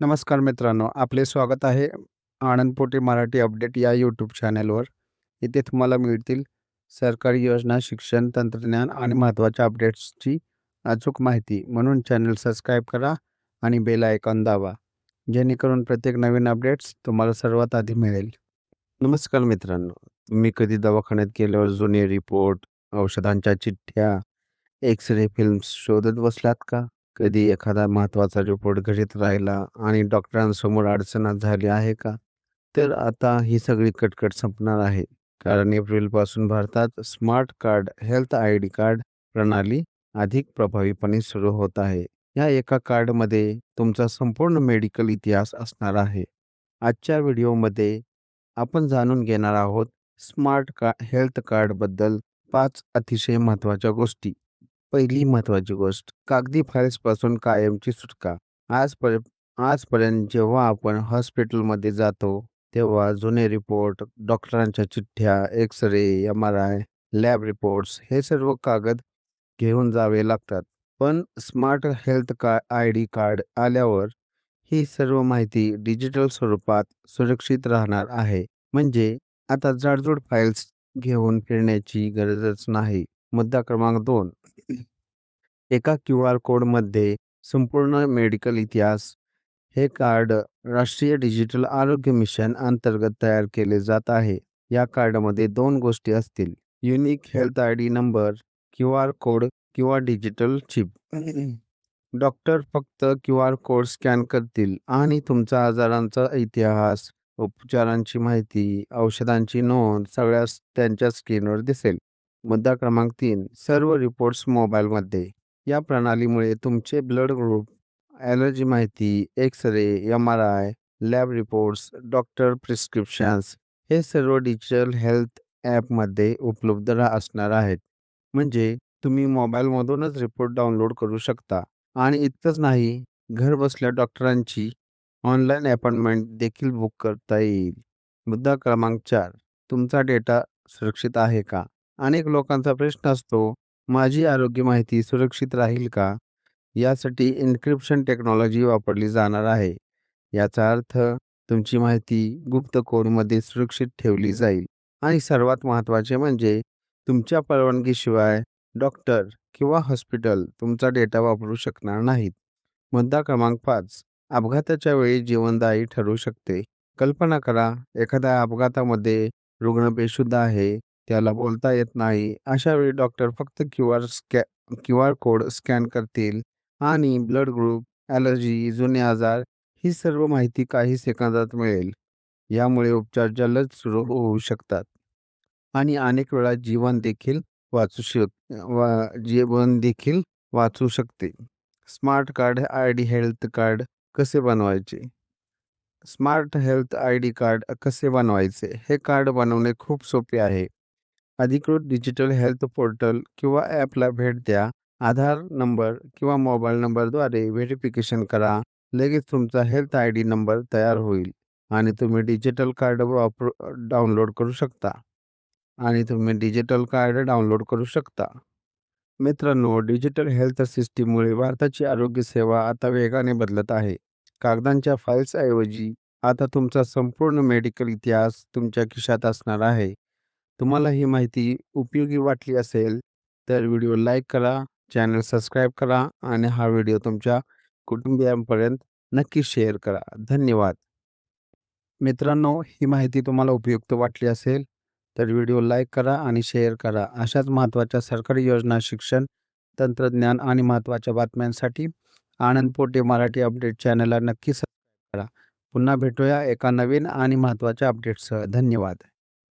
नमस्कार मित्रांनो, आपले स्वागत आहे आनंदपोटे मराठी अपडेट या यूट्यूब चॅनलवर. इथे तुम्हाला मिळतील सरकारी योजना, शिक्षण, तंत्रज्ञान आणि महत्त्वाच्या अपडेट्सची अचूक माहिती. म्हणून चॅनल सबस्क्राईब करा आणि बेल आयकॉन दाबा, जेणेकरून प्रत्येक नवीन अपडेट्स तुम्हाला सर्वात आधी मिळेल. नमस्कार मित्रांनो, तुम्ही कधी दवाखान्यात गेल्यावर जुने रिपोर्ट, औषधांच्या चिठ्ठ्या, एक्स-रे फिल्म्स शोधत बसलात का? कधी एखादा महत्त्वाचा रिपोर्ट घरीच राहिला आणि डॉक्टरांसमोर अडचण झाली आहे का? तर आता ही सगळी कटकट संपणार आहे. कारण एप्रिलपासून भारतात smart card health ID card प्रणाली अधिक प्रभावीपणे सुरू होत आहे. या एका कार्डमध्ये तुमचा संपूर्ण मेडिकल इतिहास असणार आहे. आजच्या व्हिडिओमध्ये आपण जाणून घेणार आहोत हेल्थ कार्डबद्दल 5 अतिशय महत्त्वाच्या गोष्टी. पहिली महत्त्वाची गोष्ट, कागदी फाईल्सपासून कायमची सुटका. आजपर्यंत जेव्हा आपण हॉस्पिटलमध्ये जातो, तेव्हा जुने रिपोर्ट, डॉक्टरांच्या चिठ्ठ्या, एक्स-रे, एम-आर-आय, लॅब रिपोर्ट्स हे सर्व कागद घेऊन जावे लागतात. पण स्मार्ट आयडी कार्ड आल्यावर ही सर्व माहिती डिजिटल स्वरूपात सुरक्षित राहणार आहे. म्हणजे आता जाडजूड फाईल्स घेऊन फिरण्याची गरजच नाही. मुद्दा क्रमांक 2, एका क्यूआर कोडमध्ये संपूर्ण मेडिकल इतिहास. हे कार्ड राष्ट्रीय डिजिटल आरोग्य मिशन अंतर्गत तयार केले जात आहे. या कार्डमध्ये 2 गोष्टी असतील: unique health ID number, QR code किंवा डिजिटल चिप. डॉक्टर फक्त क्यूआर कोड स्कॅन करतील आणि तुमचा आजारांचा इतिहास, उपचारांची माहिती, औषधांची नोंद सगळ्याच त्यांच्या स्क्रीनवर दिसेल. मुद्दा क्रमांक 3, सर्व रिपोर्ट्स मोबाईलमध्ये. या प्रणालीमुळे तुमचे ब्लड ग्रुप, ॲलर्जी माहिती, X ray, MRI, lab reports, doctor prescriptions हे सर्व डिजिटल हेल्थ ॲपमध्ये उपलब्ध असणार आहेत. म्हणजे तुम्ही मोबाईलमधूनच रिपोर्ट डाउनलोड करू शकता. आणि इतकंच नाही, घरबसल्या डॉक्टरांची ऑनलाईन अपॉइंटमेंट देखील बुक करता येईल. मुद्दा क्रमांक 4, तुमचा डेटा सुरक्षित आहे का? अनेक लोकांचा प्रश्न असतो, माझी आरोग्य माहिती सुरक्षित राहील का? यासाठी एन्क्रिप्शन टेक्नॉलॉजी वापरली जाणार आहे. याचा अर्थ तुमची माहिती गुप्त कोडमध्ये सुरक्षित ठेवली जाईल. आणि सर्वात महत्त्वाचे म्हणजे तुमच्या परवानगीशिवाय डॉक्टर किंवा हॉस्पिटल तुमचा डेटा वापरू शकणार नाहीत. मुद्दा क्रमांक 5, अपघाताच्या वेळी जीवनदायी ठरू शकते. कल्पना करा, एखाद्या अपघातामध्ये रुग्ण बेशुद्ध आहे, त्याला बोलता येत नाही. अशा वेळी डॉक्टर फक्त क्यूआर कोड स्कॅन करतील आणि ब्लड ग्रुप, ॲलर्जी, जुने आजार ही सर्व माहिती काही सेकंदात मिळेल. यामुळे उपचार जलद सुरू होऊ शकतात आणि अनेक वेळा जीवन देखील वाचू शकते. Smart card ID health card कसे बनवायचे? स्मार्ट हेल्थ आयडी कार्ड कसे बनवायचे? हे कार्ड बनवणे खूप सोपे आहे. अधिकृत डिजिटल हेल्थ पोर्टल किंवा ॲपला भेट द्या. आधार नंबर किंवा मोबाईल नंबरद्वारे व्हेरिफिकेशन करा. लगेच तुमचा हेल्थ आयडी नंबर तयार होईल आणि तुम्ही डिजिटल कार्ड डाउनलोड करू शकता. मित्रांनो, डिजिटल हेल्थ सिस्टीममुळे भारताची आरोग्य सेवा आता वेगाने बदलत आहे. कागदांच्या फाईल्सऐवजी आता तुमचा संपूर्ण मेडिकल इतिहास तुमच्या खिशात असणार आहे. तुम्हाला ही माहिती उपयोगी वाटली असेल तर व्हिडिओ लाईक करा, चॅनल सबस्क्राईब करा आणि हा व्हिडिओ तुमच्या कुटुंबियांपर्यंत नक्की शेअर करा. धन्यवाद. मित्रांनो, ही माहिती तुम्हाला उपयुक्त वाटली असेल तर व्हिडिओ लाईक करा आणि शेअर करा. अशाच महत्त्वाच्या सरकारी योजना, शिक्षण, तंत्रज्ञान आणि महत्त्वाच्या बातम्यांसाठी आनंद पोटे मराठी अपडेट चॅनलला नक्की सबस्क्राईब करा. पुन्हा भेटूया एका नवीन आणि महत्त्वाच्या अपडेटसह. धन्यवाद.